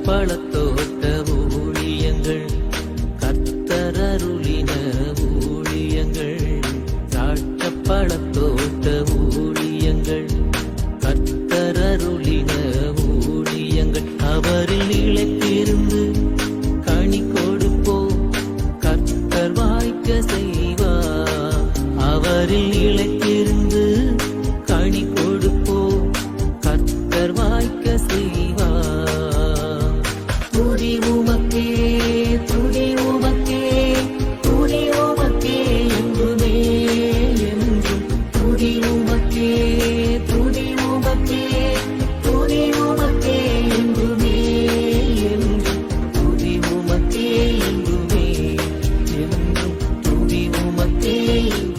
பழத்தோட்ட ஊழியங்கள், கர்த்தரருளின ஊழியங்கள். திராட்சை பழத்தோட்ட ஊழியங்கள், கர்த்தரருளின ஊழியங்கள். அவரில் நிலைத்திருந்து கனி கொடுப்போம், கர்த்தர் வாய்க்க செய்வார். அவரில் நிலைத்திருந்து கனி கொடுப்போம், கர்த்தர் வாய்க்க செய்வார். துதி உமக்கே, துதி உமக்கே, துதி உமக்கே என்றுமே என்றும். துதி உமக்கே, துதி உமக்கே, துதி உமக்கே என்றுமே என்றும். துதி உமக்கே என்றுமே என்றும். துதி உமக்கே என்றுமே.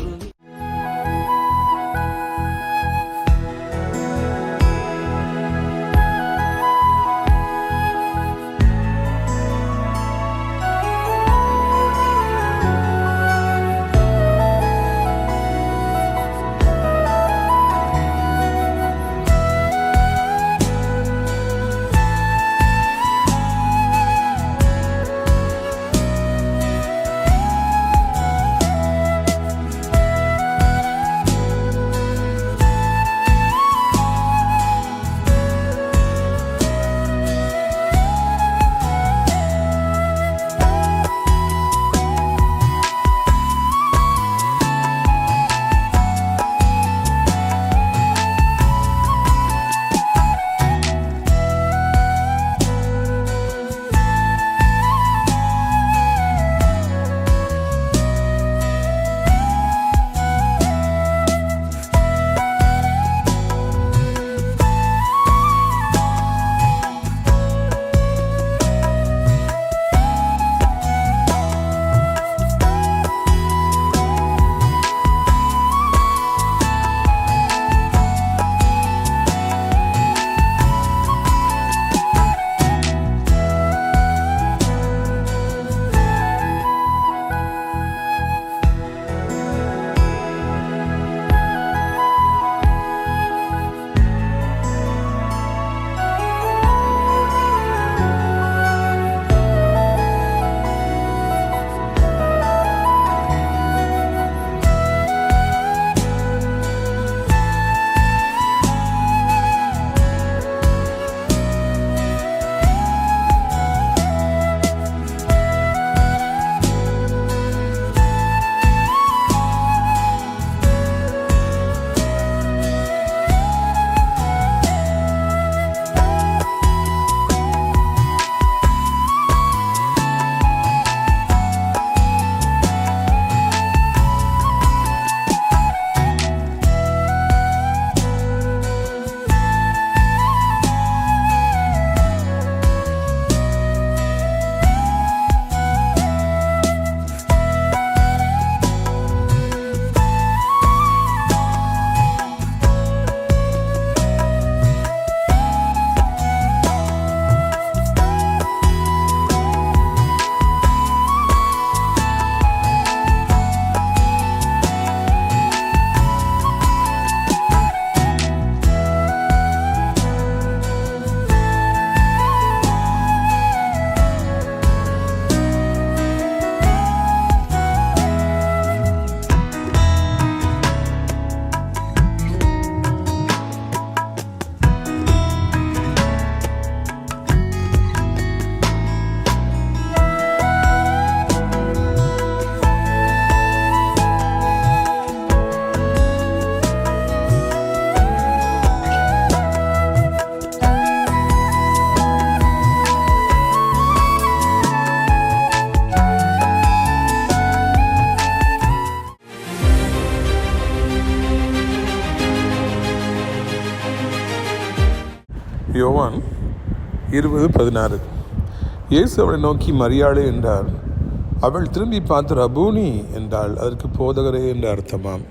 யோவான் 20:16. இயேசு அவளை நோக்கி மரியாளே என்றார். அவள் திரும்பி பார்த்து ரபூனி என்றாள். அதற்கு போதகரே என்ற அர்த்தமாம்.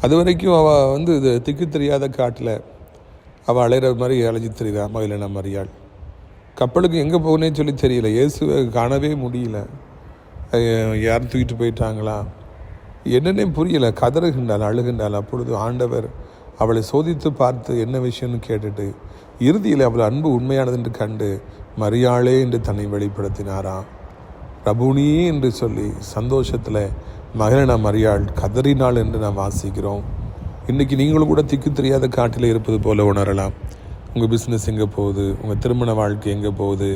அது வரைக்கும் அவள் இது திக்கு தெரியாத காட்டில் அவள் அலைகிற மாதிரி அலைஞ்சி தெரியுதா மகிழன மரியாள். கப்பலுக்கு எங்கே போகணுன்னு சொல்லி தெரியல. இயேசுவை காணவே முடியல. யாரும் தூக்கிட்டு போயிட்டாங்களா என்னன்னே புரியலை. கதறுகின்றாள், அழுகின்றாள். அப்பொழுது ஆண்டவர் அவளை சோதித்து பார்த்து என்ன விஷயம்னு கேட்டுட்டு இறுதியில் அவள் அன்பு உண்மையானது என்று கண்டு மரியாளே என்று தன்னை வெளிப்படுத்தினாராம். ரபூனி என்று சொல்லி சந்தோஷத்தில் மகன மரியாள் கதறினாள் என்று நாம் வாசிக்கிறோம். இன்றைக்கி நீங்களும் கூட திக்கு தெரியாத காட்டில் இருப்பது போல உணரலாம். உங்கள் பிஸ்னஸ் எங்கே போகுது, உங்கள் திருமண வாழ்க்கை எங்கே போகுது,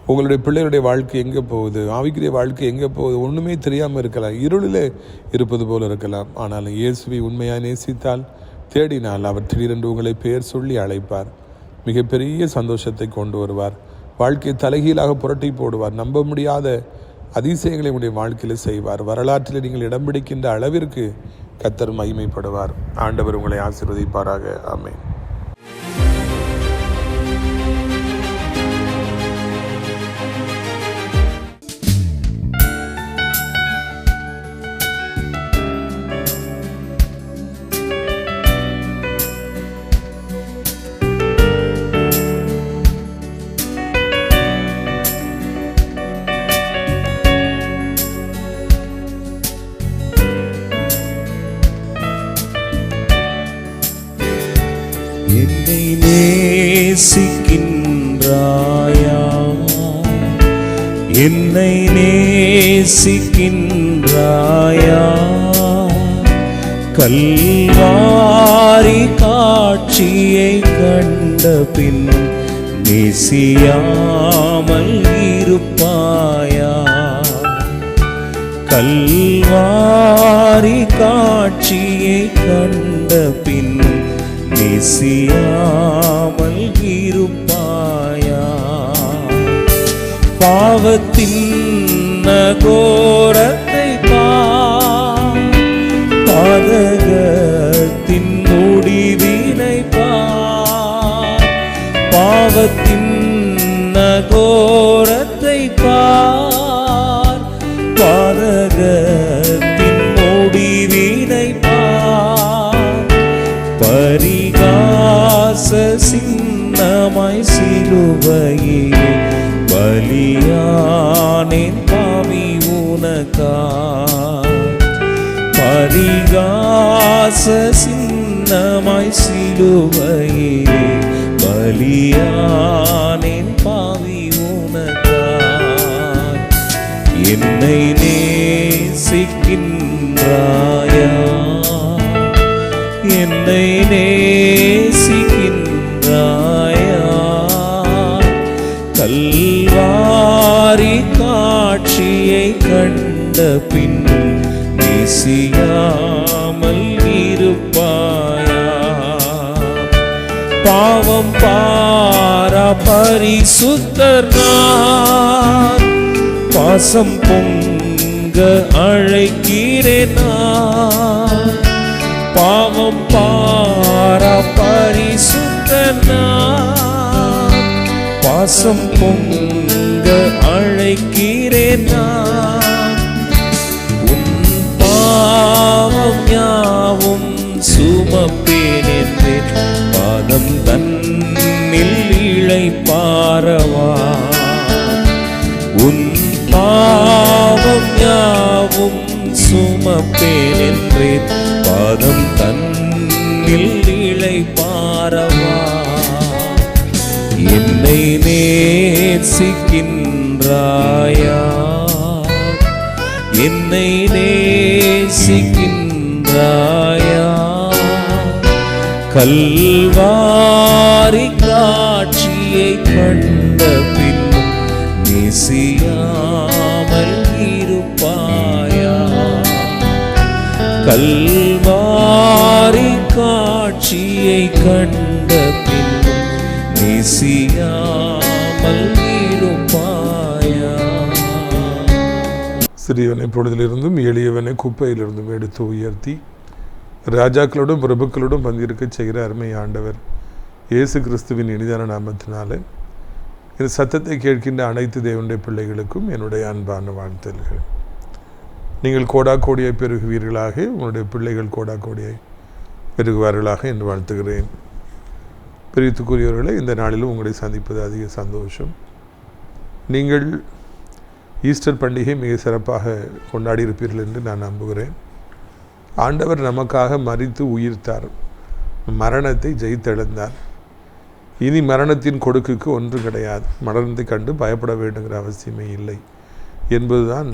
உங்களுடைய பிள்ளைகளுடைய வாழ்க்கை எங்கே போகுது, ஆவிக்குரிய வாழ்க்கை எங்கே போகுது, ஒன்றுமே தெரியாமல் இருக்கலாம். இருளில் இருப்பது போல் இருக்கலாம். ஆனாலும் இயேசுவை உண்மையாக நேசித்தால், தேடினால் அவர் திடீரென்று உங்களை பெயர் சொல்லி அழைப்பார். மிகப்பெரிய சந்தோஷத்தை கொண்டு வருவார். வாழ்க்கையை தலைகீழாக புரட்டி போடுவார். நம்ப முடியாத அதிசயங்களை உங்களுடைய வாழ்க்கையில் செய்வார். வரலாற்றில் நீங்கள் இடம் பிடிக்கின்ற அளவிற்கு கர்த்தர் மகிமைப்படுவார். ஆண்டவர் உங்களை ஆசீர்வதிப்பாராக. ஆமென். என்னை நேசிக்கின்றாயா, என்னை நேசிக்கின்றாயா, கல்வாரி காட்சியை கண்ட பின் நேசியாமல் இருப்பாயா, கல்வாரி காட்சியை கண்ட பின் நேசியாமல் இருப்பாயா, பாவத்தின் நகோரத்தை பாதகத்தின் முடிவினை பாவத்தின் நகோரத்தை பாதகத்தின் முடிவினை பரிகாச சின்னமாய் சிலுவையிலே பலியானேன் பாவி உனக்காய், பரிகாச சின்னமாய் சிலுவையிலே பலியானேன் பாவி உனக்காய். என்னை நேசிக்கின்றாயா, என்னை நேசிக்கின்றாயா, கல்வாரி காட்சியை கண்ட பின் நேசியாமல் இருப்பாயா, பாவம் பாரா பரிசுத்தர் நான், பாசம் பொங்க அழைக்கிறேன் நான், பாவம் பாரா பரிசுத்தர் நான், பாசம் பொங்க அழைக்கிறேன் நான், உன் பாவம் யாவும் சுமப்பேன் என்றேன் பாதம் தன்னில் இளைப்பாரவா, உன் பாவம் யாவும் சுமப்பேன் என்றேன் பாதம் தன்னில் இளைப்பாரவா. என்னை நேசிக்கின்றாயா, என்னை நேசிக்கின்றாயா, கல்வாரி காட்சியை கண்ட பின்னும் நேசியாமல் இருப்பாயா, கல்வாரி காட்சியை கண்ட பின்னும் நேசியாமல் இருப்பாயா. சிறியவனை பொழுதிலிருந்தும் எளியவனை குப்பையிலிருந்தும் எடுத்து உயர்த்தி ராஜாக்களோடும் பிரபுக்களோடும் பந்திருக்க செய்கிற அருமை ஆண்டவர் இயேசு கிறிஸ்துவின் இனிதான நாமத்தினாலே இந்த சத்தத்தை கேட்கின்ற அனைத்து தேவனுடைய பிள்ளைகளுக்கும் என்னுடைய அன்பான வாழ்த்துதல்கள். நீங்கள் கோடா கோடியை பெருகுவீர்களாக, உங்களுடைய பிள்ளைகள் கோடா கோடியை பெருகுவார்களாக என்று வாழ்த்துகிறேன். பிரித்துக்குரியவர்களை, இந்த நாளிலும் உங்களை சந்திப்பது அதிக சந்தோஷம். நீங்கள் ஈஸ்டர் பண்டிகை மிக சிறப்பாக கொண்டாடி இருப்பீர்கள் என்று நான் நம்புகிறேன். ஆண்டவர் நமக்காக மரித்து உயிர்த்தார். மரணத்தை ஜெயித்தெழுந்தார். இனி மரணத்தின் கொடுக்குக்கு ஒன்றும் கிடையாது. மரணத்தை கண்டு பயப்பட வேண்டுங்கிற அவசியமே இல்லை என்பதுதான்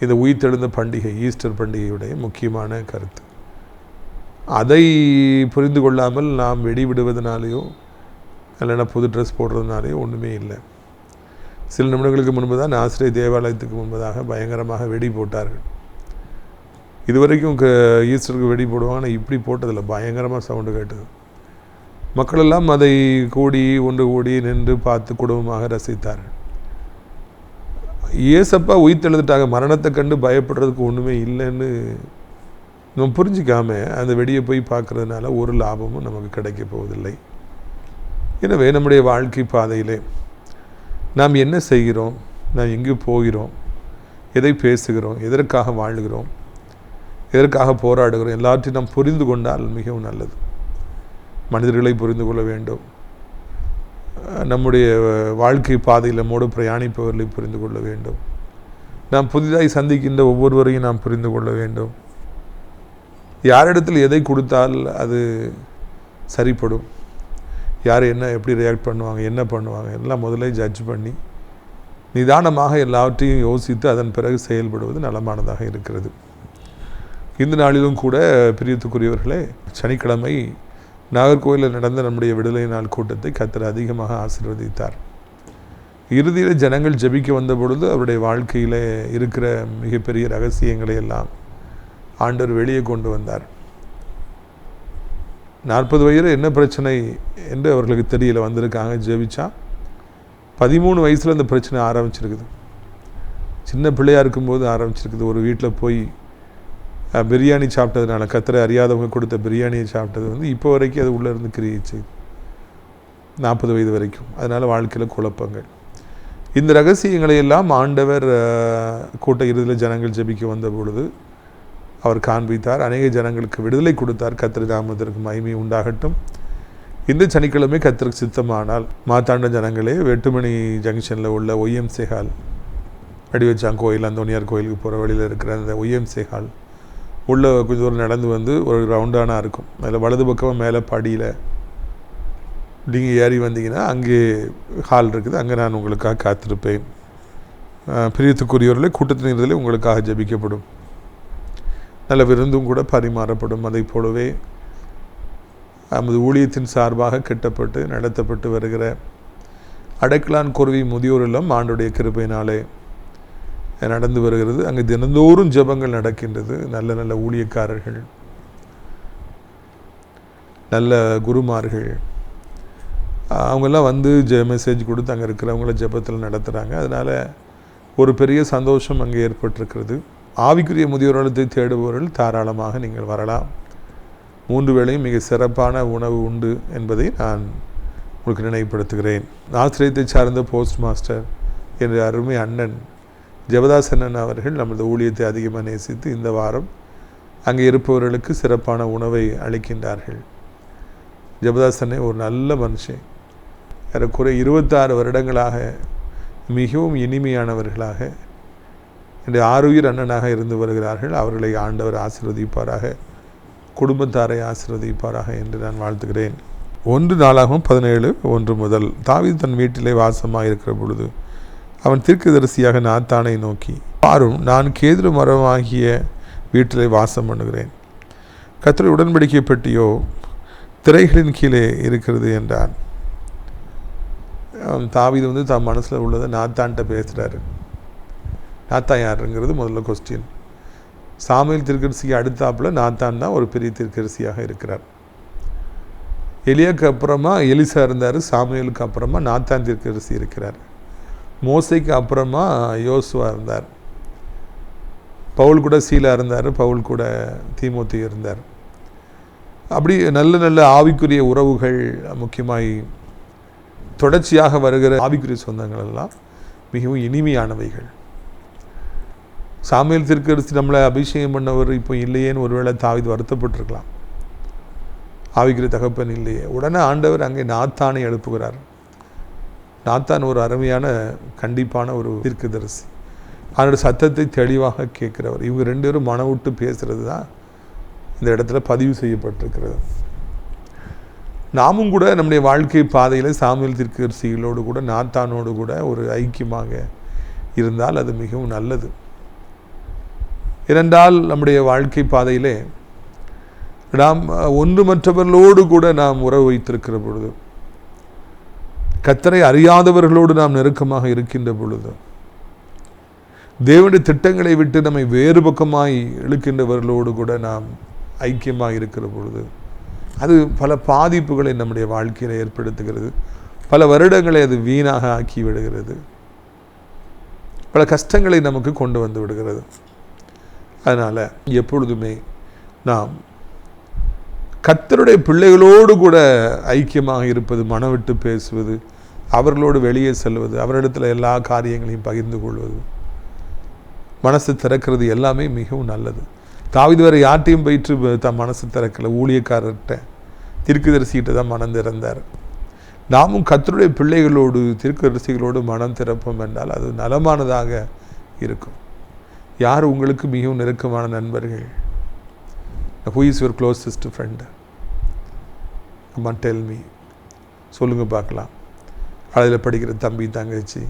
இந்த உயிர்த்தெழுந்த பண்டிகை, ஈஸ்டர் பண்டிகையுடைய முக்கியமான கருத்து. அதை புரிந்து கொள்ளாமல் நாம் வெடி விடுவதனாலேயோ இல்லைன்னா புது ட்ரெஸ் போடுறதுனாலேயோ ஒன்றுமே இல்லை. சில நிமிடங்களுக்கு முன்பு தான் ஆசிரியர் தேவாலயத்துக்கு முன்பதாக பயங்கரமாக வெடி போட்டார்கள். இதுவரைக்கும் ஈஸ்டருக்கு வெடி போடுவாங்க, ஆனால் இப்படி போட்டதில்லை. பயங்கரமாக சவுண்டு கேட்டது. மக்களெல்லாம் அதை ஒன்று கூடி நின்று பார்த்து குடும்பமாக ரசித்தார்கள். ஏசப்பா உயிர்த்தெழுந்துட்டாங்க, மரணத்தை கண்டு பயப்படுறதுக்கு ஒன்றுமே இல்லைன்னு நம்ம புரிஞ்சிக்காம அந்த வெடியை போய் பார்க்குறதுனால ஒரு லாபமும் நமக்கு கிடைக்க போவதில்லை. எனவே நம்முடைய வாழ்க்கை பாதையிலே நாம் என்ன செய்கிறோம், நாம் எங்கே போகிறோம், எதை பேசுகிறோம், எதற்காக வாழ்கிறோம், எதற்காக போராடுகிறோம், எல்லாத்தையும் நாம் புரிந்து கொண்டால் மிகவும் நல்லது. மனிதர்களை புரிந்து கொள்ள வேண்டும். நம்முடைய வாழ்க்கை பாதையில் நம்மோடு பிரயாணிப்பவர்களை புரிந்து கொள்ள வேண்டும். நாம் புதிதாய் சந்திக்கின்ற ஒவ்வொருவரையும் நாம் புரிந்து கொள்ள வேண்டும். யாரிடத்தில் எதை கொடுத்தால் அது சரிப்படும், யார் என்ன எப்படி ரியாக்ட் பண்ணுவாங்க, என்ன பண்ணுவாங்க, எல்லாம் முதல்ல ஜட்ஜ் பண்ணி நிதானமாக எல்லாவற்றையும் யோசித்து அதன் பிறகு செயல்படுவது நலமானதாக இருக்கிறது. இந்த நாளிலும் கூட பிரியத்துக்குரியவர்களே, சனிக்கிழமை நாகர்கோவிலில் நடந்த நம்முடைய விடுதலை நாள் கூட்டத்தை கர்த்தர் அதிகமாக ஆசீர்வதித்தார். இறுதியில் ஜனங்கள் ஜெபிக்க வந்த பொழுது அவருடைய வாழ்க்கையில் இருக்கிற மிகப்பெரிய ரகசியங்களை எல்லாம் ஆண்டவர் வெளியே கொண்டு வந்தார். 40 வயது என்ன பிரச்சனை என்று அவர்களுக்கு தெரியல, வந்திருக்காங்க, ஜெபிச்சா 13 வயசில் அந்த பிரச்சனை ஆரம்பிச்சிருக்குது. சின்ன பிள்ளையாக இருக்கும்போது ஆரம்பிச்சிருக்குது. ஒரு வீட்டில் போய் பிரியாணி சாப்பிட்டதுனால, கர்த்தரை அறியாதவங்க கொடுத்த பிரியாணியை சாப்பிட்டது இப்போ வரைக்கும் அது உள்ளே இருந்து கிரியிச்சு 40 வயது வரைக்கும். அதனால் வாழ்க்கையில் குழப்பங்கள். இந்த ரகசியங்களை எல்லாம் ஆண்டவர் கூட்ட இறுதியில் ஜனங்கள் ஜெபிக்க வந்த பொழுது அவர் காண்பித்தார். அநேக ஜனங்களுக்கு விடுதலை கொடுத்தார். கர்த்தர் நாமத்திற்கு மகிமை உண்டாகட்டும். இந்த சனிக்கிழமை கர்த்தருக்கு சித்தமானால் மாத்தாண்ட ஜனங்களே, வெட்டுமணி ஜங்ஷனில் உள்ள ஒய்எம்சி ஹால், அடிவச்சான் கோயில், அந்தோனியார் கோயிலுக்கு போகிற வழியில் இருக்கிற அந்த ஒய்எம்சி ஹால் உள்ள கொஞ்சம் தூரம் நடந்து வந்து ஒரு ரவுண்டானா இருக்கும். அதில் வலது பக்கமாக மேலே படியில் நீங்கள் ஏறி வந்தீங்கன்னா அங்கே ஹால் இருக்குது. அங்கே நான் உங்களுக்காக காத்திருப்பேன். பிரியத்துக்குரியவர்களே, கூட்டத்தின் இறுதியில் உங்களுக்காக ஜெபிக்கப்படும். நல்ல விருந்தும் கூட பரிமாறப்படும். அதை போலவே நமது ஊழியத்தின் சார்பாக கட்டப்பட்டு நடத்தப்பட்டு வருகிற அடைக்கலான் குருவி முதியோர் இல்லம் ஆண்டுடைய கிருபையினாலே நடந்து வருகிறது. அங்கே தினந்தோறும் ஜெபங்கள் நடக்கின்றது. நல்ல நல்ல ஊழியக்காரர்கள், நல்ல குருமார்கள் அவங்கெல்லாம் வந்து மெசேஜ் கொடுத்து அங்கே இருக்கிறவங்கள ஜெபத்தில் நடத்துகிறாங்க. அதனால் ஒரு பெரிய சந்தோஷம் அங்கே ஏற்பட்டிருக்கிறது. ஆவிக்குரிய முதியோர்களத்தை தேடுபவர்கள் தாராளமாக நீங்கள் வரலாம். 3 வேளையும் மிக சிறப்பான உணவு உண்டு என்பதை நான் உங்களுக்கு நினைவுபடுத்துகிறேன். ஆசிரியத்தை சார்ந்த போஸ்ட் மாஸ்டர் என்ற அருமை அண்ணன் ஜெபதாசன் அவர்கள் நமது ஊழியத்தை அதிகமாக நேசித்து இந்த வாரம் அங்கே இருப்பவர்களுக்கு சிறப்பான உணவை அளிக்கின்றார்கள். ஜெபதாசனே ஒரு நல்ல மனுஷன். ஏறக்குறைய 26 வருடங்களாக மிகவும் இனிமையானவர்களாக என்னுடைய ஆருயிர் அண்ணனாக இருந்து வருகிறார்கள். அவர்களை ஆண்டவர் ஆசீர்வதிப்பாராக, குடும்பத்தாரை ஆசீர்வதிப்பாராக என்று நான் வாழ்த்துகிறேன். 1 நாளாகவும் 17:1 முதல் தாவீது தன் வீட்டிலே வாசமாக இருக்கிற பொழுது அவன் தீர்க்கதரிசியாக நாத்தானை நோக்கி, பாரும், நான் கேதுரு மரமாகிய வீட்டிலே வாசம் பண்ணுகிறேன். கர்த்தருடைய உடன்படிக்கை பெட்டியோ திரைகளின் கீழே இருக்கிறது என்றான். தாவீது வந்து தன் மனசில் உள்ளதை நாத்தான்கிட்ட பேசுகிறாரு. நாத்தான் யாருங்கிறது முதல்ல கொஸ்டின். சாமுவேல் தீர்க்கதரிசிக்கு அடுத்தாப்பில் நாத்தான் தான் ஒரு பெரிய தீர்க்கதரிசியாக இருக்கிறார். எலியாவுக்கு அப்புறமா எலிசா இருந்தார். சாமுவேலுக்கு அப்புறமா நாத்தான் தீர்க்கதரிசி இருக்கிறார். மோசைக்கு அப்புறமா யோசுவா இருந்தார். பவுல் கூட சீலா இருந்தார். பவுல் கூட தீமோத்தி இருந்தார். அப்படி நல்ல நல்ல ஆவிக்குரிய உறவுகள், முக்கியமாய் தொடர்ச்சியாக வருகிற ஆவிக்குரிய சொந்தங்கள் எல்லாம் மிகவும் இனிமையானவைகள். சாமுவேல் தீர்க்கதரிசி நம்மளை அபிஷேகம் பண்ணவர் இப்போ இல்லையேன்னு ஒருவேளை தாவீது வருத்தப்பட்டிருக்கலாம். ஆவிக்குரிய தகப்பன் இல்லையே. உடனே ஆண்டவர் அங்கே நாத்தானை எழுப்புகிறார். நாத்தான் ஒரு அருமையான கண்டிப்பான ஒரு தீர்க்கதரிசி. அவருடைய சத்தத்தை தெளிவாக கேட்கிறவர். இவங்க 2 பேரும் மனம் விட்டு பேசுகிறது தான் இந்த இடத்துல பதிவு செய்யப்பட்டிருக்கிறது. நாமும் கூட நம்முடைய வாழ்க்கை பாதையில் சாமுவேல் தீர்க்கதரிசிகளோடு கூட நாத்தானோடு கூட ஒரு ஐக்கியமாக இருந்தால் அது மிகவும் நல்லது. ஏனென்றால் நம்முடைய வாழ்க்கை பாதையிலே நாம் ஒன்று மற்றவர்களோடு கூட நாம் உறவு வைத்திருக்கிற பொழுது, கர்த்தரை அறியாதவர்களோடு நாம் நெருக்கமாக இருக்கின்ற பொழுது, தேவனுடைய திட்டங்களை விட்டு நம்மை வேறு பக்கமாய் இழுக்கின்றவர்களோடு கூட நாம் ஐக்கியமாக இருக்கிற பொழுது அது பல பாதிப்புகளை நம்முடைய வாழ்க்கையில் ஏற்படுத்துகிறது. பல வருடங்களை அது வீணாக ஆக்கி விடுகிறது. பல கஷ்டங்களை நமக்கு கொண்டு வந்து விடுகிறது. அதனால் எப்பொழுதுமே நாம் கர்த்தருடைய பிள்ளைகளோடு கூட ஐக்கியமாக இருப்பது, மனம் விட்டு பேசுவது, அவர்களோடு வெளியே செல்வது, அவரிடத்தில் எல்லா காரியங்களையும் பகிர்ந்து கொள்வது, மனசு திறக்கிறது எல்லாமே மிகவும் நல்லது. தாவீது வரை யார்ட்டையும் போயிட்டு தான் மனசு திறக்கலை, ஊழியக்காரர்கிட்ட தீர்க்கதரிசிகிட்ட தான் மனம் திறந்தார். நாமும் கர்த்தருடைய பிள்ளைகளோடு தீர்க்கதரிசிகளோடு மனம் திறப்போம் என்றால் அது நலமானதாக இருக்கும். யார் உங்களுக்கு மிகவும் நெருக்கமான நண்பர்கள்? Who is your closest friend? Come on, tell me. சொல்லுங்க பார்க்கலாம். காலையில் படிக்கிற தம்பி, தங்கச்சி,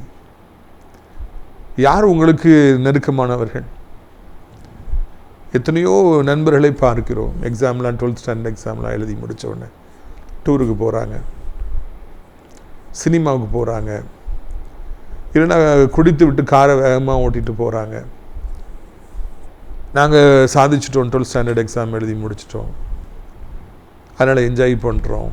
யார் உங்களுக்கு நெருக்கமானவர்கள்? எத்தனையோ நண்பர்களை பார்க்கிறோம். எக்ஸாம்லாம் 12th ஸ்டாண்டர்ட் எக்ஸாம்லாம் எழுதி முடித்த உடனே டூருக்கு போகிறாங்க, சினிமாவுக்கு போகிறாங்க, இல்லைன்னா குடித்து விட்டு காரை வேகமாக ஓட்டிகிட்டு போகிறாங்க. நாங்கள் சாதிச்சிட்டோம், 12th ஸ்டாண்டர்ட் எக்ஸாம் எழுதி முடிச்சிட்டோம், அதனால் என்ஜாய் பண்ணுறோம்.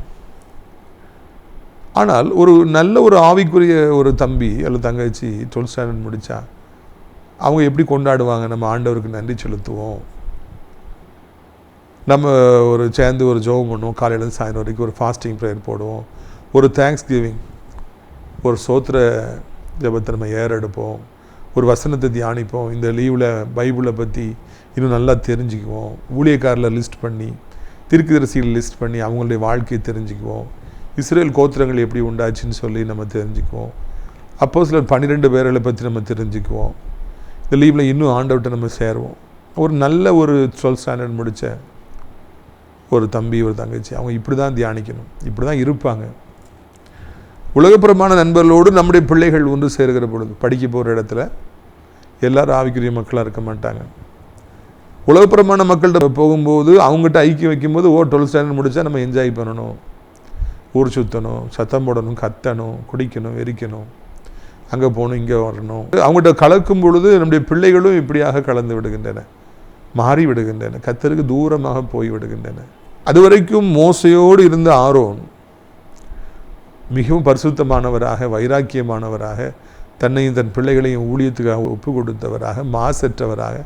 ஆனால் ஒரு நல்ல ஒரு ஆவிக்குரிய ஒரு தம்பி அல்லது தங்கச்சி 12th ஸ்டாண்டர்ட் முடித்தா அவங்க எப்படி கொண்டாடுவாங்க? நம்ம ஆண்டவருக்கு நன்றி செலுத்துவோம், நம்ம ஒரு சேர்ந்து ஒரு ஜெபம் பண்ணுவோம், காலையிலேருந்து சாயந்தரம் வரைக்கும் ஒரு ஃபாஸ்டிங் ப்ரேயர் போடுவோம், ஒரு தேங்க்ஸ் கிவிங், ஒரு சோத்திர ஜெபத்தை நம்ம ஏறெடுப்போம், ஒரு வசனத்தை தியானிப்போம், இந்த லீவில் பைபிளை பற்றி இன்னும் நல்லா தெரிஞ்சுக்குவோம், ஊழியக்காரில் லிஸ்ட் பண்ணி, தீர்க்கதரிசிகள் லிஸ்ட் பண்ணி அவங்களுடைய வாழ்க்கையை தெரிஞ்சுக்குவோம், இஸ்ரேல் கோத்திரங்கள் எப்படி உண்டாச்சுன்னு சொல்லி நம்ம தெரிஞ்சுக்குவோம், அப்போஸ்தலர் 12 பேர்களை பற்றி நம்ம தெரிஞ்சுக்குவோம். இந்த லீவில் இன்னும் ஆண்டவர்கிட்ட நம்ம சேருவோம். ஒரு நல்ல ஒரு 12th ஸ்டாண்டர்ட் முடித்த ஒரு தம்பி, ஒரு தங்கச்சி, அவங்க இப்படி தான் தியானிக்கணும், இப்படி தான் இருப்பாங்க. உலகப்புறமான நண்பர்களோடு நம்முடைய பிள்ளைகள் ஒன்று சேர்கிற பொழுது, படிக்க போகிற இடத்துல எல்லோரும் ஆவிக்குரிய மக்களாக இருக்க மாட்டாங்க. உலகப்புறமான மக்கள்கிட்ட போகும்போது அவங்ககிட்ட ஐக்கியம் வைக்கும்போது 12th ஸ்டாண்டர்ட் முடித்தா நம்ம என்ஜாய் பண்ணணும், ஊர் சுற்றணும், சத்தம் போடணும், கத்தணும், குடிக்கணும், எரிக்கணும், அங்கே போகணும், இங்கே வரணும். அவங்ககிட்ட கலக்கும் பொழுது நம்முடைய பிள்ளைகளும் இப்படியாக கலந்து விடுகின்றன, மாறி விடுகின்றன, கர்த்தருக்கு தூரமாக போய் விடுகின்றன. அதுவரைக்கும் மோசையோடு இருந்த ஆரோன் மிகவும் பரிசுத்தமானவராக, வைராக்கியமானவராக, தன்னையும் தன் பிள்ளைகளையும் ஊழியத்துக்காக ஒப்பு கொடுத்தவராக, மாசற்றவராக,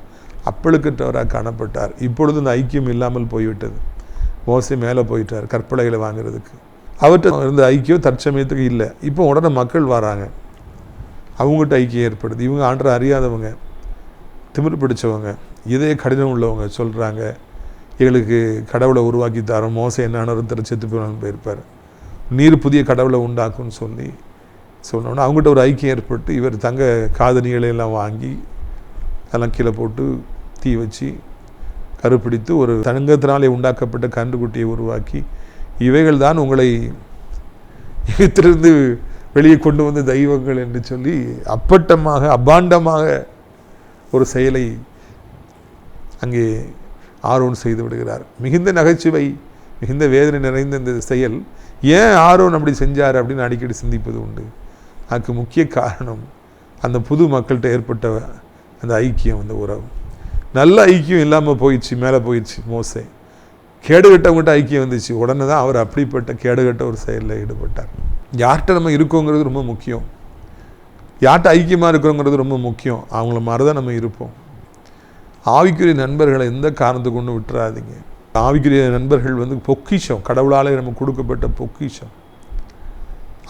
அப்பழுக்கற்றவராக காணப்பட்டார். இப்பொழுது இந்த ஐக்கியம் இல்லாமல் போய்விட்டது. மோசை மேலே போயிட்டார் கற்பலைகளை வாங்கிறதுக்கு. அவர்கிட்ட இருந்த ஐக்கியம் தற்சமயத்துக்கு இல்லை. இப்போ உடனே மக்கள் வராங்க, அவங்ககிட்ட ஐக்கியம் ஏற்படுது. இவங்க ஆண்டரை அறியாதவங்க, திமிரு பிடிச்சவங்க, இதே கடினம் உள்ளவங்க சொல்கிறாங்க, எங்களுக்கு கடவுளை உருவாக்கி தரோம், மோசை என்னான ஒருத்தர் செத்து போயிருப்பார், நீர் புதிய கடவுளை உண்டாக்குன்னு சொல்லி சொன்னோன்னா அவங்ககிட்ட ஒரு ஐக்கியம் ஏற்பட்டு இவர் தங்க காதணிகளையெல்லாம் வாங்கி அதெல்லாம் கீழே போட்டு தீ வச்சு கருப்பிடித்து ஒரு தங்கத்தினாலே உண்டாக்கப்பட்ட கன்றுக்குட்டியை உருவாக்கி, இவைகள் தான் உங்களை எகிப்திலிருந்து வெளியே கொண்டு வந்த தெய்வங்கள் என்று சொல்லி அப்பட்டமாக அபாண்டமாக ஒரு செயலை அங்கே ஆரோன் செய்து விடுகிறார். மிகுந்த நகைச்சுவை, மிகுந்த வேதனை நிறைந்த இந்த செயல் ஏன் ஆரோன் அப்படி செஞ்சார் அப்படின்னு அடிக்கடி சிந்திப்பது உண்டு. அதுக்கு முக்கிய காரணம் அந்த புது மக்கள்கிட்ட ஏற்பட்ட அந்த ஐக்கியம், அந்த உறவு. நல்ல ஐக்கியம் இல்லாமல் போயிடுச்சு, மேலே போயிடுச்சு. மோசே கேடுகட்டவங்ககிட்ட ஐக்கியம் வந்துச்சு, உடனே தான் அவர் அப்படிப்பட்ட கேடுகட்ட ஒரு செயலில் ஈடுபட்டார். யார்கிட்ட நம்ம இருக்கோங்கிறது ரொம்ப முக்கியம், யார்கிட்ட ஐக்கியமாக இருக்கிறோங்கிறது ரொம்ப முக்கியம். அவங்கள மாதிரி தான் நம்ம இருப்போம். ஆவிக்குரிய நண்பர்களை எந்த காரணத்தை கொண்டு விட்டுறாதீங்க. ஆவிக்குரிய நண்பர்கள் பொக்கிஷம், கடவுளாலே நமக்கு கொடுக்கப்பட்ட பொக்கிஷம்.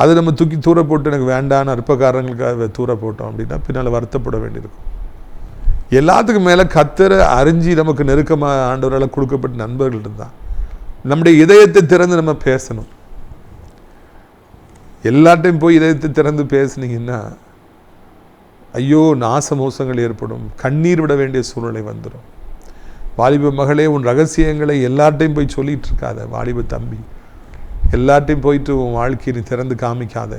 அதை நம்ம தூக்கி தூர போட்டு எனக்கு வேண்டான்னு அற்பக்காரங்களுக்காக தூர போட்டோம் அப்படின்னா பின்னால் வருத்தப்பட வேண்டியிருக்கும். எல்லாத்துக்கும் மேலே கர்த்தரை அறிஞ்சு நமக்கு நெருக்கமாக ஆண்டவரால் கொடுக்கப்பட்ட நண்பர்கள் இருந்தால் நம்முடைய இதயத்தை திறந்து நம்ம பேசணும். எல்லாட்டையும் போய் இதயத்தை திறந்து பேசுனீங்கன்னா ஐயோ நாச மோசங்கள் ஏற்படும், கண்ணீர் விட வேண்டிய சூழ்நிலை வந்துடும். வாலிப மகளே, உன் ரகசியங்களை எல்லார்ட்டையும் போய் சொல்லிகிட்டு இருக்காத. வாலிப தம்பி, எல்லாத்தையும் போயிட்டு உன் வாழ்க்கையை நீ திறந்து காமிக்காத.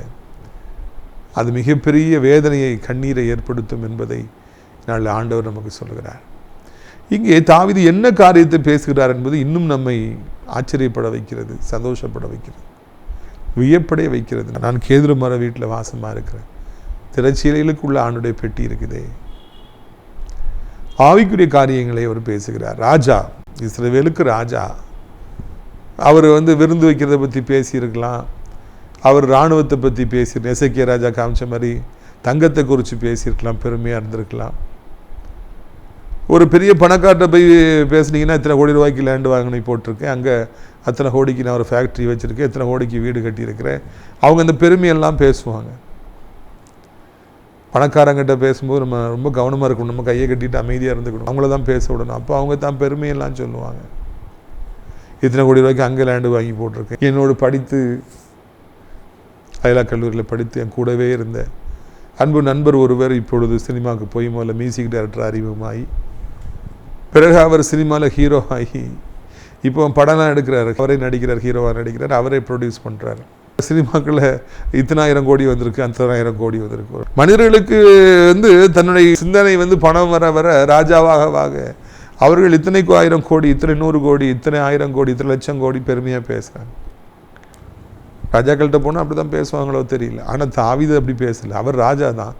அது மிகப்பெரிய வேதனையை, கண்ணீரை ஏற்படுத்தும் என்பதை நாள் ஆண்டவர் நமக்கு சொல்கிறார். இங்கே தாவீது என்ன காரியத்தை பேசுகிறார் என்பது இன்னும் நம்மை ஆச்சரியப்பட வைக்கிறது, சந்தோஷப்பட வைக்கிறது, வியப்படைய வைக்கிறது. நான் கேதுரு மர வீட்டில் வாசமாக இருக்கிறேன், திரைச்சீலைகளுக்குள்ள ஆண்டுடைய பெட்டி இருக்குதே. ஆவிக்குரிய காரியங்களை அவர் பேசுகிறார். ராஜா, இஸ்ரவேலுக்கு ராஜா, அவர் விருந்து வைக்கிறத பற்றி பேசியிருக்கலாம், அவர் இராணுவத்தை பற்றி எசேக்கியா ராஜா காமிச்ச மாதிரி தங்கத்தை குறித்து பேசியிருக்கலாம், பெருமையாக இருந்திருக்கலாம். ஒரு பெரிய பணக்கார்ட்ட போய் பேசுனீங்கன்னா இத்தனை கோடி ரூபாய்க்கு லேண்டு வாங்கினி போட்டிருக்கேன், அங்கே அத்தனை கோடிக்கு நான் ஒரு ஃபேக்ட்ரி வச்சுருக்கேன், இத்தனை கோடிக்கு வீடு கட்டியிருக்கிறேன், அவங்க அந்த பெருமையெல்லாம் பேசுவாங்க. பணக்காரங்கிட்ட பேசும்போது நம்ம ரொம்ப கவனமாக இருக்கணும், நம்ம கையை கட்டிட்டு அமைதியாக இருந்துக்கணும், அவங்கள தான் பேச விடணும். அப்போ அவங்க தான் பெருமையெல்லாம் சொல்லுவாங்க. இத்தனை கோடி ரூபாய்க்கு அங்கே லேண்டு வாங்கி போட்டிருக்கேன். என்னோடு படித்து அயலா கல்லூரியில் படித்து என் கூடவே இருந்த அன்பு நண்பர் ஒருவர் இப்பொழுது சினிமாவுக்கு போய் முதல்ல மியூசிக் டைரக்டர் அறிமுகமாகி, பிறகு அவர் சினிமாவில் ஹீரோ ஆகி இப்போ படம்லாம் எடுக்கிறாரு, அவரே நடிக்கிறார், ஹீரோவாக நடிக்கிறார், அவரே ப்ரொடியூஸ் பண்ணுறாரு. சினிமாக்களில் இத்தனாயிரம் கோடி வந்திருக்கு, அத்தனாயிரம் கோடி வந்திருக்கு. மனிதர்களுக்கு தன்னுடைய சிந்தனை பணம் வர வர ராஜாவாக அவர்கள் இத்தனை ஆயிரம் கோடி, இத்தனை 100 கோடி, இத்தனை 1000 கோடி, இத்தனை லட்சம் கோடி பெருமையாக பேசுகிறாங்க. ராஜாக்கள்கிட்ட போனால் அப்படி தான் பேசுவாங்களோ தெரியல. ஆனால் தாவீது அப்படி பேசலை, அவர் ராஜா தான்,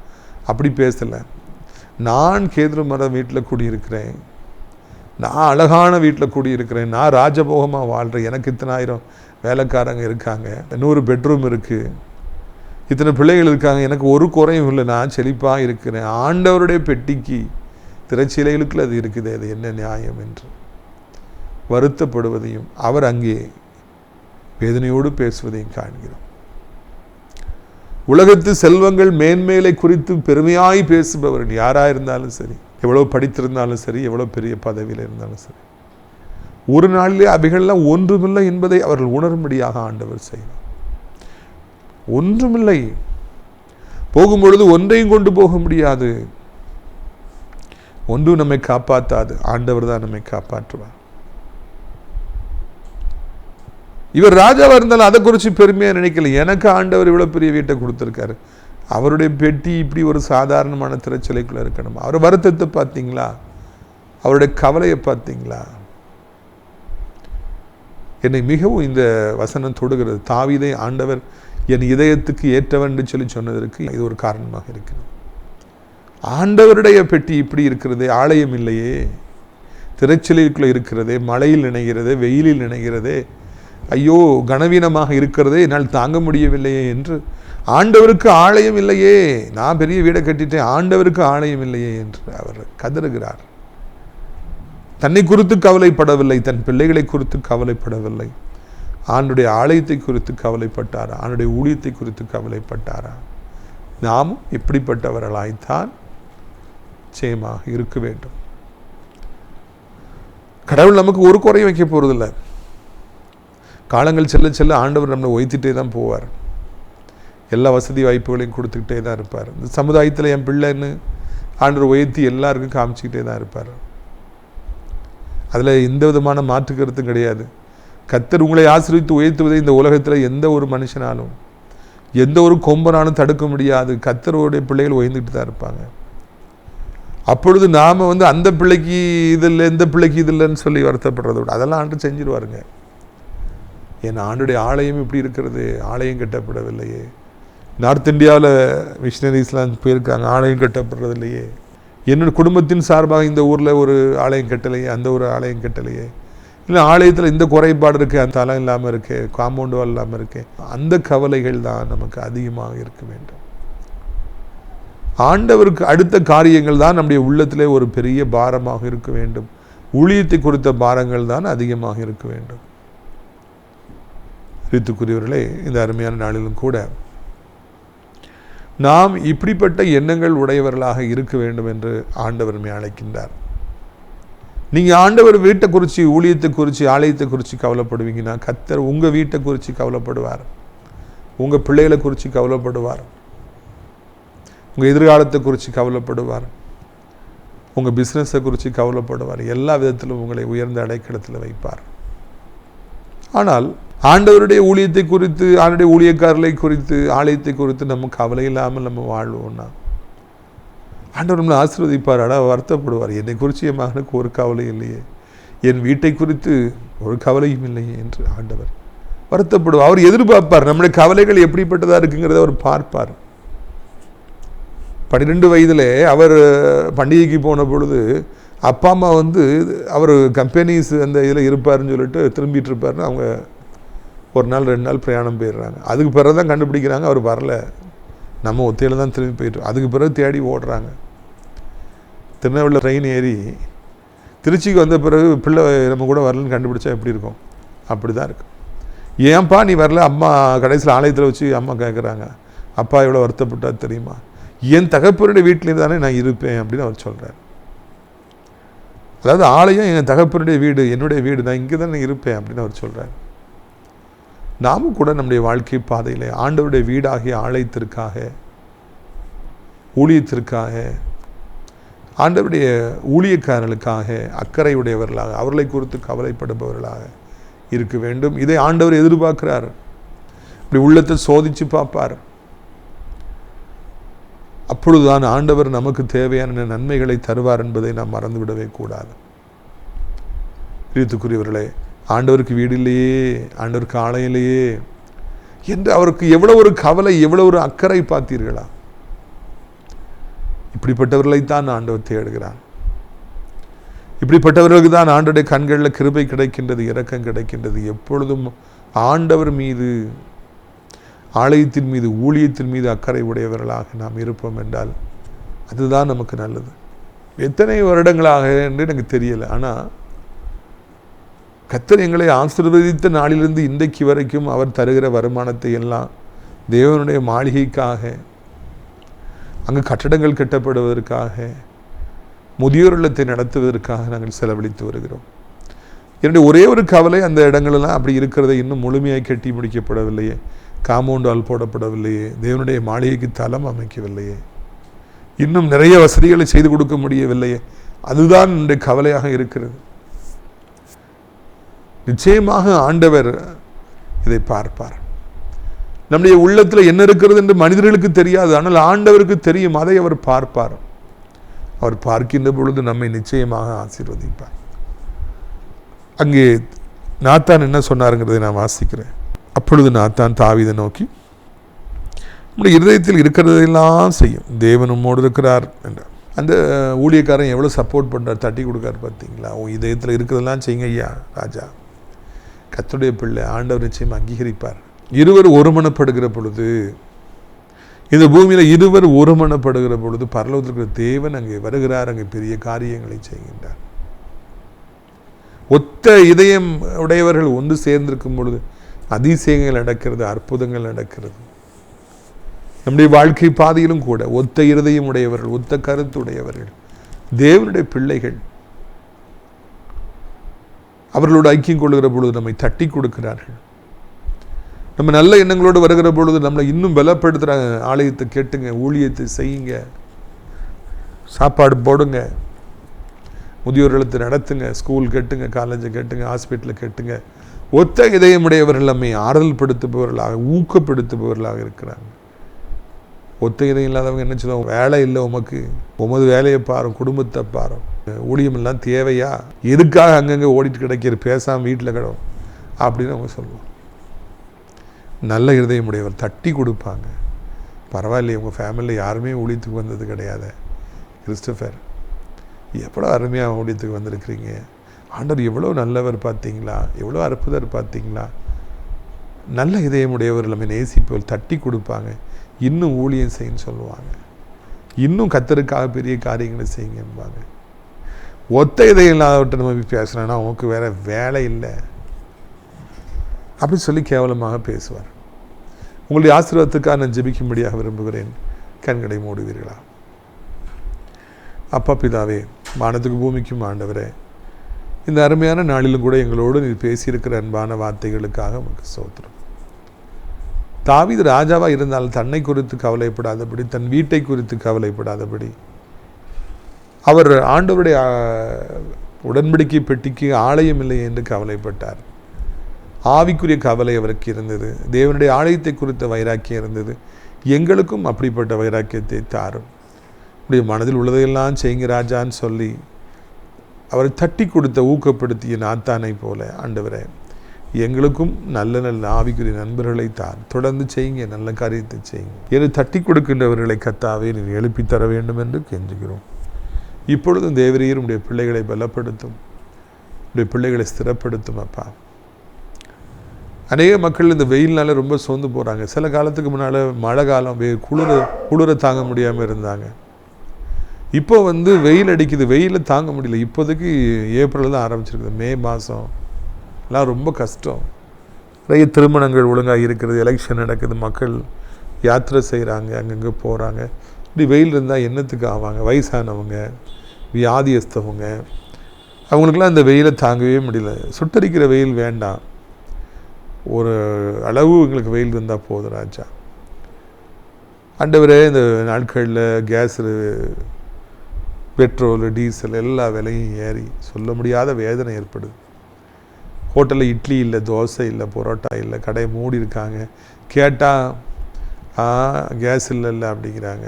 அப்படி பேசலை. நான் கேதுரு மரம் வீட்டில் குடியிருக்கிறேன், நான் அழகான வீட்டில் குடியிருக்கிறேன், நான் ராஜபோகமாக வாழ்கிறேன், எனக்கு இத்தனை 1000 வேலைக்காரங்க இருக்காங்க, 100 பெட்ரூம் இருக்குது, இத்தனை பிள்ளைகள் இருக்காங்க, எனக்கு ஒரு குறையும் இல்லை, நான் செழிப்பாக இருக்கிறேன். ஆண்டவருடைய பெட்டிக்கு திரைச்சீலைகளுக்குள்ள அது இருக்குது, அது என்ன நியாயம் என்று வருத்தப்படுவதையும் அவர் அங்கே வேதனையோடு பேசுவதையும் காண்கிறோம். உலகத்து செல்வங்கள் மேன்மேலை குறித்து பெருமையாய் பேசுபவர் யாராக இருந்தாலும் சரி, எவ்வளோ படித்திருந்தாலும் சரி, எவ்வளோ பெரிய பதவியில் இருந்தாலும் சரி, ஒரு நாளிலே அவைகள்லாம் ஒன்றுமில்லை என்பதை அவர்கள் உணரும்படியாக ஆண்டவர் செய்வார். ஒன்றுமில்லை, போகும்பொழுது ஒன்றையும் கொண்டு போக முடியாது, ஒன்றும் நம்மை காப்பாற்றாது, ஆண்டவர் தான் நம்மை காப்பாற்றுவார். இவர் ராஜாவாக இருந்தாலும் அதை குறித்து பெருமையாக நினைக்கல, எனக்கு ஆண்டவர் இவ்வளோ பெரிய வீட்டை கொடுத்துருக்காரு, அவருடைய பெட்டி இப்படி ஒரு சாதாரணமான திரைச்சலைக்குள்ளே இருக்கணும். அவர் வருத்தத்தை பார்த்தீங்களா, அவருடைய கவலையை பார்த்தீங்களா? என்னை மிகவும் இந்த வசனம் தொடுகிறது. தாவீதை ஆண்டவர் என் இதயத்துக்கு ஏற்றவன் என்று சொல்லி சொன்னதற்கு இது ஒரு காரணமாக இருக்கிறது. ஆண்டவருடைய பெட்டி இப்படி இருக்கிறதே, ஆலயம் இல்லையே, திரைச்சலைக்குள்ளே இருக்கிறதே, மழையில் நினைகிறதே, வெயிலில் நினைகிறதே, ஐயோ கனவீனமாக இருக்கிறதே, என்னால் தாங்க முடியவில்லையே என்று, ஆண்டவருக்கு ஆலயம் இல்லையே, நான் பெரிய வீடை கட்டிட்டேன், ஆண்டவருக்கு ஆலயம் இல்லையே என்று அவர் கதறுகிறார். தன்னை குறித்து கவலைப்படவில்லை, தன் பிள்ளைகளை குறித்து கவலைப்படவில்லை, ஆண்டுடைய ஆலயத்தை குறித்து கவலைப்பட்டாரா, ஆண்டுடைய ஊழியத்தை குறித்து கவலைப்பட்டாரா? நாமும் எப்படிப்பட்டவர்களாய்த்தான் நிச்சயமாக இருக்க வேண்டும். கடவுள் நமக்கு ஒரு குறையும் வைக்க போறதில்லை. காலங்கள் செல்ல செல்ல ஆண்டவர் நம்மளை ஒய்த்திட்டே தான் போவார், எல்லா வசதி வாய்ப்புகளையும் கொடுத்துக்கிட்டே தான் இருப்பார். இந்த சமுதாயத்தில் என் பிள்ளைன்னு ஆண்டவர் உயர்த்தி எல்லாருக்கும் காமிச்சிக்கிட்டே தான் இருப்பார். அதில் எந்த விதமான மாற்று கருத்தும் கிடையாது. கர்த்தர் உங்களை ஆசீர்வதித்து உயர்த்துவதை இந்த உலகத்தில் எந்த ஒரு மனுஷனாலும் எந்த ஒரு கொம்பனாலும் தடுக்க முடியாது. கர்த்தருடைய பிள்ளைகள் உயர்ந்துட்டு தான் இருப்பாங்க. அப்பொழுது நாம் அந்த பிள்ளைக்கு இதில்லை, இந்த பிள்ளைக்கு இதில்லைன்னு சொல்லி வருத்தப்படுறத விட அதெல்லாம் ஆண்டு செஞ்சிருவாருங்க. என் ஆண்டுடைய ஆலயம் இப்படி இருக்கிறது, ஆலயம் கட்டப்படவில்லையே. நார்த் இந்தியாவில் மிஷினரிஸ்லாம் போயிருக்காங்க, ஆலயம் கட்டப்படுறது இல்லையே. என்னோட குடும்பத்தின் சார்பாக இந்த ஊரில் ஒரு ஆலயம் கட்டலையே, அந்த ஒரு ஆலயம் கட்டலையே, இல்லை ஆலயத்தில் இந்த குறைபாடு இருக்குது, அந்த தலம் இல்லாமல் இருக்குது, காம்பவுண்ட் வால் இல்லாமல் இருக்குது. அந்த கவலைகள் தான் நமக்கு அதிகமாக இருக்க வேண்டும். ஆண்டவருக்கு அடுத்த காரியங்கள் தான் நம்முடைய உள்ளத்திலே ஒரு பெரிய பாரமாக இருக்க வேண்டும். ஊழியத்தை குறித்த பாரங்கள் தான் அதிகமாக இருக்க வேண்டும். பிரியத்துக்குரியவர்களே, இந்த அருமையான நாளிலும் கூட நாம் இப்படிப்பட்ட எண்ணங்கள் உடையவர்களாக இருக்க வேண்டும் என்று ஆண்டவர் அழைக்கின்றார். நீங்கள் ஆண்டவர் வீட்டை குறித்து, ஊழியத்தை குறித்து, ஆலயத்தை குறித்து கவலைப்படுவீங்கன்னா கர்த்தர் உங்கள் வீட்டை குறித்து கவலைப்படுவார், உங்கள் பிள்ளைகளை குறித்து கவலைப்படுவார், உங்கள் எதிர்காலத்தை குறித்து கவலைப்படுவார், உங்கள் பிஸ்னஸை குறித்து கவலைப்படுவார். எல்லா விதத்திலும் உங்களை உயர்ந்த அடைக்கலத்தில் வைப்பார். ஆனால் ஆண்டவருடைய ஊழியத்தை குறித்து, ஆண்டவருடைய ஊழியக்காரர்களை குறித்து, ஆலயத்தை குறித்து நம்ம கவலை இல்லாமல் நம்ம வாழ்வோம்னா ஆண்டவர் நம்மளை ஆசீர்வதிப்பார். வருத்தப்படுவார், என்னை குறித்து என் மகனுக்கு ஒரு கவலை இல்லையே, என் வீட்டை குறித்து ஒரு கவலையும் இல்லையே என்று ஆண்டவர் வருத்தப்படுவார். அவர் எதிர்பார்ப்பார் நம்முடைய கவலைகள் எப்படிப்பட்டதாக இருக்குங்கிறத அவர் பார்ப்பார். 12 வயதில் அவர் பண்டிகைக்கு போன பொழுது அப்பா அம்மா அவர் கம்பெனிஸ் அந்த இதில் இருப்பார்னு சொல்லிட்டு திரும்பிட்டு இருப்பார்னு அவங்க ஒரு நாள் 2 நாள் பிரயாணம் போயிடுறாங்க. அதுக்கு பிறகு தான் கண்டுபிடிக்கிறாங்க அவர் வரல, நம்ம ஒத்தையில் தான் திரும்பி போயிட்டு. அதுக்கு பிறகு தேடி ஓடுறாங்க. திருநெல்வேலியில் ட்ரெயின் ஏறி திருச்சிக்கு வந்த பிறகு பிள்ளை நம்ம கூட வரலன்னு கண்டுபிடிச்சா எப்படி இருக்கும்? அப்படி தான் இருக்கும். ஏன்ப்பா நீ வரல? அம்மா கடைசியில் ஆலயத்தில் வச்சு அம்மா கேட்குறாங்க, அப்பா எவ்வளோ வருத்தப்பட்டா தெரியுமா, என் தகப்பனுடைய வீட்டிலேருந்து தானே நான் இருப்பேன் அப்படின்னு அவர் சொல்கிறார். அதாவது ஆலயம் என் தகப்பனுடைய வீடு, என்னுடைய வீடு, நான் இங்கே தானே இருப்பேன் அப்படின்னு அவர் சொல்கிறார். நாமும் கூட நம்முடைய வாழ்க்கை பாதையில் ஆண்டவருடைய வீடாகிய ஆலயத்திற்காக, ஊழியத்திற்காக, ஆண்டவருடைய ஊழியக்காரர்களுக்காக அக்கறை உடையவர்களாக, அவர்களை குறித்து கவலைப்படுபவர்களாக இருக்க வேண்டும். இதை ஆண்டவர் எதிர்பார்க்கிறார். இப்படி உள்ளத்தை சோதித்து பார்ப்பார். அப்பொழுதுதான் ஆண்டவர் நமக்கு தேவையான நன்மைகளை தருவார் என்பதை நாம் மறந்துவிடவே கூடாது. பிரியத்துக்குரியவர்களே, ஆண்டவருக்கு வீடு இல்லையே, ஆண்டவருக்கு ஆலயம் இல்லையே என்று அவருக்கு எவ்வளவு ஒரு கவலை, எவ்வளவு ஒரு அக்கறை பார்த்தீர்களா? இப்படிப்பட்டவர்களைத்தான் ஆண்டவர் தேடுகிறார். இப்படிப்பட்டவர்களுக்கு தான் ஆண்டவருடைய கண்களில் கிருபை கிடைக்கின்றது, இரக்கம் கிடைக்கின்றது. எப்பொழுதும் ஆண்டவர் மீது, ஆலயத்தின் மீது, ஊழியத்தின் மீது அக்கறை உடையவர்களாக நாம் இருப்போம் என்றால் அதுதான் நமக்கு நல்லது. எத்தனை வருடங்களாக என்று எனக்கு தெரியலை, ஆனால் கர்த்தர் எங்களை ஆசீர்வதித்த நாளிலிருந்து இன்றைக்கு வரைக்கும் அவர் தருகிற வருமானத்தை எல்லாம் தேவனுடைய மாளிகைக்காக, அங்கு கட்டடங்கள் கட்டப்படுவதற்காக, முதியோர் இல்லத்தை நடத்துவதற்காக நாங்கள் செலவழித்து வருகிறோம். என்னுடைய ஒரே ஒரு கவலை, அந்த இடங்களெல்லாம் அப்படி இருக்கிறத இன்னும் முழுமையாக கட்டி முடிக்கப்படவில்லையே, காம்பவுண்ட் வால் போடப்படவில்லையே, தேவனுடைய மாளிகைக்கு தளம் அமைக்கவில்லையே, இன்னும் நிறைய வசதிகளை செய்து கொடுக்க முடியவில்லையே, அதுதான் என்னுடைய கவலையாக இருக்கிறது. நிச்சயமாக ஆண்டவர் இதை பார்ப்பார். நம்முடைய உள்ளத்தில் என்ன இருக்கிறது என்று மனிதர்களுக்கு தெரியாது, ஆனால் ஆண்டவருக்கு தெரியும். அதை அவர் பார்ப்பார். அவர் பார்க்கின்ற பொழுது நம்மை நிச்சயமாக ஆசீர்வதிப்பார். அங்கே நாத்தான் என்ன சொன்னாருங்கிறதை நான் வாசிக்கிறேன். அப்பொழுது நாத்தான் தாவீதை நோக்கி, நம்முடைய இருதயத்தில் இருக்கிறதெல்லாம் செய்யும் தேவன் உம்மோடு இருக்கிறார் என்றார். அந்த ஊழியக்காரன் எவ்வளோ சப்போர்ட் பண்ணுறார், தட்டி கொடுக்கார் பார்த்தீங்களா? உன் இதயத்தில் இருக்கிறதெல்லாம் செய்யுங்க ஐயா ராஜா. கர்த்தருடைய பிள்ளை, ஆண்டவர் நிச்சயம் அங்கீகரிப்பார். இருவர் ஒருமனப்படுகிற பொழுது, இந்த பூமியில் இருவர் ஒருமனப்படுகிற பொழுது பரலோகத்தில் இருக்கிற தேவன் அங்கே வருகிறார், அங்கே பெரிய காரியங்களை செய்கின்றார். ஒத்த இதயம் உடையவர்கள் ஒன்று சேர்ந்திருக்கும் பொழுது அதிசயங்கள் நடக்கிறது, அற்புதங்கள் நடக்கிறது. நம்முடைய வாழ்க்கை பாதையிலும் கூட ஒத்த இருதயம் உடையவர்கள், ஒத்த கருத்து உடையவர்கள், தேவனுடைய பிள்ளைகள் அவர்களோடு ஐக்கியம் கொள்கிற பொழுது நம்மை தட்டி கொடுக்கிறார்கள். நம்ம நல்ல எண்ணங்களோடு வருகிற பொழுது நம்மளை இன்னும் பலப்படுத்துகிறாங்க. ஆலயத்தை கேட்டுங்க, ஊழியத்தை செய்யுங்க, சாப்பாடு போடுங்க, முதியோர் இல்லத்தை நடத்துங்க, ஸ்கூல் கட்டுங்க, காலேஜை கட்டுங்க, ஹாஸ்பிட்டலில் கட்டுங்க. ஒத்த இதயமுடையவர்கள் நம்மை ஆறுதல் படுத்துபவர்களாக, ஊக்கப்படுத்துபவர்களாக இருக்கிறாங்க. ஒத்த இதயம் இல்லாதவங்க என்ன சொல்லுவாங்க? வேலை இல்லை உமக்கு, உமது வேலையை பாரும், குடும்பத்தை பாரும், ஊழியம் எல்லாம் தேவையா, எதுக்காக அங்கங்கே ஓடிட்டு கிடைக்கிற, பேசாமல் வீட்டில் கிடவும் அப்படின்னு அவங்க சொல்லுவாங்க. நல்ல இருதயமுடையவர் தட்டி கொடுப்பாங்க. பரவாயில்லையே, உங்கள் ஃபேமிலியில் யாருமே ஊழியத்துக்கு வந்தது கிடையாது, கிறிஸ்டோஃபர் எவ்வளோ அருமையாக ஊழியத்துக்கு வந்திருக்கிறீங்க, ஆண்டவர் எவ்வளோ நல்லவர் பார்த்தீங்களா, எவ்வளோ அற்புதர் பார்த்தீங்களா. நல்ல இதயமுடையவர் நம்ம நேசிப்பவர் தட்டி கொடுப்பாங்க. இன்னும் ஊழியம் செய்யுன்னு சொல்லுவாங்க, இன்னும் கர்த்தருக்காக பெரிய காரியங்களை செய்யுங்கம்பாங்க. ஒத்த இதயம் இல்லாதவர்கிட்ட நம்ம போய் பேசுகிறோன்னா அவனுக்கு வேறு வேலை இல்லை அப்படி சொல்லி கேவலமாக பேசுவார். உங்களுடைய ஆசீர்வாதத்துக்காக நான் ஜெபிக்கும்படியாக விரும்புகிறேன். கண்களை மூடுவீர்களா? அப்பா பிதாவே, வானத்துக்கு பூமிக்கும் ஆண்டவரே, இந்த அருமையான நாளிலும் கூட எங்களோடு நீ பேசியிருக்கிற அன்பான வார்த்தைகளுக்காக உமக்கு ஸ்தோத்திரம். தாவீது ராஜாவாக இருந்தால் தன்னை குறித்து கவலைப்படாதபடி, தன் வீட்டை குறித்து கவலைப்படாதபடி, அவர் ஆண்டவருடைய உடன்படிக்கை பெட்டிக்கு ஆலயம் இல்லை என்று கவலைப்பட்டார். ஆவிக்குரிய கவலை அவருக்கு இருந்தது. தேவனுடைய ஆலயத்தை குறித்த வைராக்கியம் இருந்தது. எங்களுக்கும் அப்படிப்பட்ட வைராக்கியத்தை தாரும். இப்படி மனதில் உள்ளதையெல்லாம் செய்யுங்க ராஜான்னு சொல்லி அவரை தட்டி கொடுத்த ஊக்கப்படுத்திய நாத்தானை போல ஆண்டவரே, எங்களுக்கும் நல்ல நல்ல ஆவிக்குரிய நண்பர்களை தான் தொடர்ந்து செய்யுங்க, நல்ல காரியத்தை செய்யுங்க. என்று தட்டி கொடுக்கின்றவர்களை கர்த்தாவே நீர் எழுப்பி தர வேண்டும் என்று கெஞ்சுகிறோம். இப்பொழுதும் தேவரீர் உடைய பிள்ளைகளை பலப்படுத்தும், உடைய பிள்ளைகளை ஸ்திரப்படுத்தும். அப்பா, அநேக மக்கள் இந்த வெயில்னால ரொம்ப சோர்ந்து போகிறாங்க. சில காலத்துக்கு முன்னால் மழை காலம் குளிர தாங்க முடியாமல் இருந்தாங்க. இப்போ வெயில் அடிக்குது, வெயில தாங்க முடியல. இப்போதைக்கு ஏப்ரல் தான் ஆரம்பிச்சிருக்குது. மே மாதம் எல்லாம் ரொம்ப கஷ்டம். நிறைய திருமணங்கள் ஒழுங்காக இருக்கிறது, எலெக்ஷன் நடக்குது, மக்கள் யாத்திரை செய்கிறாங்க, அங்கங்கே போகிறாங்க. இப்படி வெயில் இருந்தால் என்னத்துக்கு ஆவாங்க? வயசானவங்க, வியாதியஸ்தவங்க, அவங்களுக்கெல்லாம் இந்த வெயிலை தாங்கவே முடியல. சுட்டரிக்கிற வெயில் வேண்டாம், ஒரு அளவு எங்களுக்கு வெயில் இருந்தால் போதும் ராஜா. ஆண்டவரே, இந்த நாட்களில் கேஸு, பெட்ரோல், டீசல் எல்லா விலையும் ஏறி சொல்ல முடியாத வேதனை ஏற்படுது. ஹோட்டலில் இட்லி இல்லை, தோசை இல்லை, பரோட்டா இல்லை, கடையை மூடி இருக்காங்க. கேட்டால் கேஸ் இல்லை அப்படிங்கிறாங்க.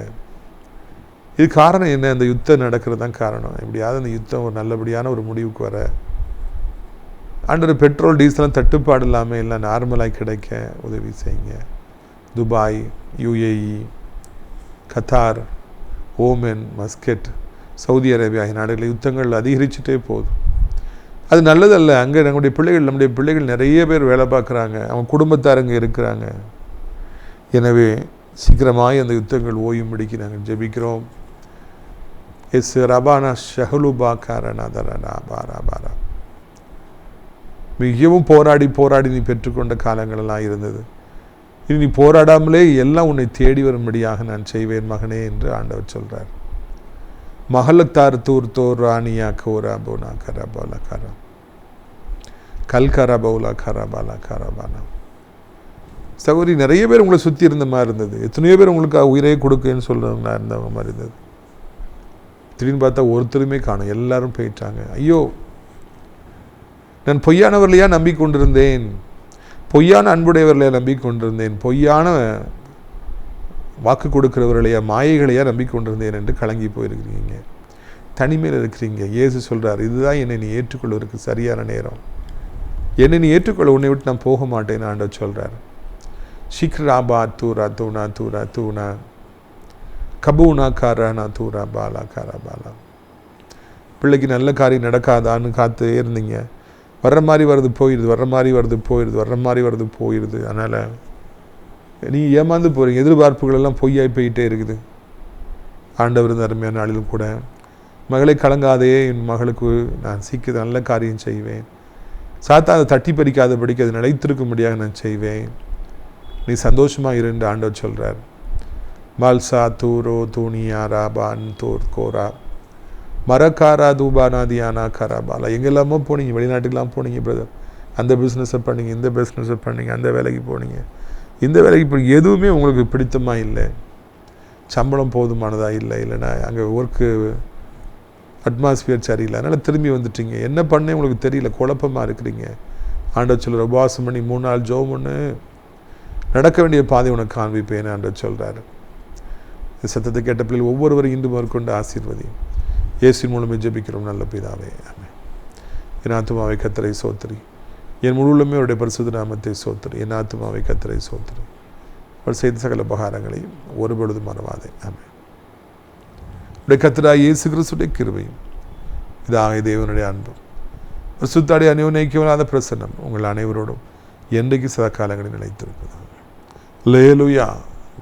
இது காரணம் என்ன? அந்த யுத்தம் நடக்கிறது தான் காரணம். எப்படியாவது அந்த யுத்தம் ஒரு நல்லபடியான ஒரு முடிவுக்கு வர ஆண்டவர் பெட்ரோல் டீசலாம் தட்டுப்பாடு இல்லாமல் எல்லாம் நார்மலாக கிடைக்க உதவி செய்யுங்க. Dubai, UAE, Qatar, Oman, Muscat, Saudi Arabia ஆகிய நாடுகளில் யுத்தங்கள் அதிகரிச்சுட்டே போகுது. அது நல்லதல்ல. அங்கே நம்முடைய பிள்ளைகள் நிறைய பேர் வேலை பார்க்குறாங்க, அவங்க குடும்பத்தார் அங்கே இருக்கிறாங்க. எனவே சீக்கிரமாக அந்த யுத்தங்கள் ஓயும்படிக்கு நாங்கள் ஜெபிக்கிறோம். எஸ் ரபானா ஷஹலுபா காரணா பாரா மிகவும் போராடி நீ பெற்றுக்கொண்ட காலங்களெல்லாம் இருந்தது. இனி நீ போராடாமலே எல்லாம் உன்னை தேடி வரும்படியாக நான் செய்வேன் மகனே என்று ஆண்டவர் சொல்கிறார். மகளத்தார் தூர்த்தோர் ராணியா கோரா போனா கரபாலா கரா கல்கரா பவுலா கரபாலா கரபானா. சகோதரி, நிறைய பேர் உங்களை சுற்றி இருந்த மாதிரி இருந்தது. எத்தனையோ பேர் உங்களுக்கு உயிரை கொடுக்குன்னு சொல்கிறவங்களா இருந்தவங்க மாதிரி இருந்தது. திடீர்னு பார்த்தா ஒருத்தருமே காணும், எல்லாரும் போயிட்டாங்க. ஐயோ, நான் பொய்யானவர்களையா நம்பிக்கொண்டிருந்தேன், பொய்யான அன்புடையவர்களையா நம்பிக்கொண்டிருந்தேன், பொய்யான வாக்கு கொடுக்கிறவர்களையா, மாயைகளையா நம்பிக்கொண்டிருந்தேன் என்று கலங்கி போயிருக்கிறீங்க. தனிமையில் இருக்கிறீங்க. இயேசு சொல்கிறார், இதுதான் என்னை நீ ஏற்றுக்கொள்வதற்கு சரியான நேரம். என்னை நீ ஏற்றுக்கொள்ள, உன்னை விட்டு நான் போக மாட்டேன்னு ஆண்டவர் சொல்கிறார். ஷிக்ராபா தூரா தூணா தூரா தூணா கபூனா காரானா தூரா பாலா காரா பாலா. பிள்ளைக்கு நல்ல காரியம் நடக்காதான்னு காத்து இருந்தீங்க. வர்ற மாதிரி வருது போயிடுது, வர்ற மாதிரி வருது போயிடுது, வர்ற மாதிரி வருது போயிடுது. அதனால் நீ ஏமாந்து போகிறீங்க. எதிர்பார்ப்புகள் எல்லாம் பொய்யாய் போயிட்டே இருக்குது. ஆண்டவர் இந்த அருமையான நாளிலும் கூட, மகளை கலங்காதே, என் மகளுக்கு நான் சீக்கிரம் நல்ல காரியம் செய்வேன், சாத்தா அதை தட்டி பறிக்காதபடிக்கு அது நிலைத்திருக்கும்படியாக நான் செய்வேன், நீ சந்தோஷமாக இருந்து ஆண்டவர் சொல்கிறார். மால்சா தூரோ தூணியா ராபான் தோர் கோரா மரக்காரா தூபானா தியானா கராபாலா. எங்கெல்லாமோ போனீங்க, வெளிநாட்டுக்கெல்லாம் போனீங்க பிரதர். அந்த பிஸ்னஸை பண்ணீங்க, இந்த பிஸ்னஸை பண்ணீங்க, அந்த வேலைக்கு போனீங்க, இந்த வேலைக்கு போய் எதுவுமே உங்களுக்கு பிடித்தமாக இல்லை, சம்பளம் போதுமானதாக இல்லை, இல்லைன்னா அங்கே ஒர்க்கு அட்மாஸ்பியர் சரியில்லை, அதனால் திரும்பி வந்துட்டீங்க. என்ன பண்ணே உங்களுக்கு தெரியல, குழப்பமாக இருக்கிறீங்க. ஆண்டவர் சொல்கிற, உபவாசம் பண்ணி 3 நாள் ஜெபம் பண்ணு, நடக்க வேண்டிய பாதை உனக்கு காண்பிப்பேன்னு ஆண்டவர் சொல்கிறாரு. இந்த சத்தத்தை கேட்ட பிள்ளைகள் ஒவ்வொருவரும் இன்று மேற்கொண்டு ஆசீர்வதியும். இயேசுவின் மூலமே ஜெபிக்கிறோம் நல்ல பிதாவே, ஆமென். என் ஆத்துமாவை கர்த்தரை சோத்திரி, என் முழுமே அவருடைய பரிசுத்த நாமத்தை சோத்திரி. என் ஆத்துமாவை கர்த்தரை சோத்திரி, அவர் செய்த சகல உபகாரங்களையும் ஒருபொழுதும் மறவாதே, ஆமென். உடைய கர்த்தராகிய இயேசு கிறிஸ்துவின் கிருபையும் இதாக தேவனுடைய அன்பும் பரிசுத்தாடைய அநியோன்யமில்லாத பிரசன்னம் உங்கள் அனைவரோடும் என்றைக்கு சதா காலங்களில் நிலைத்திருப்பதாக. அல்லேலூயா.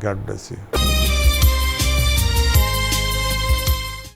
God bless you.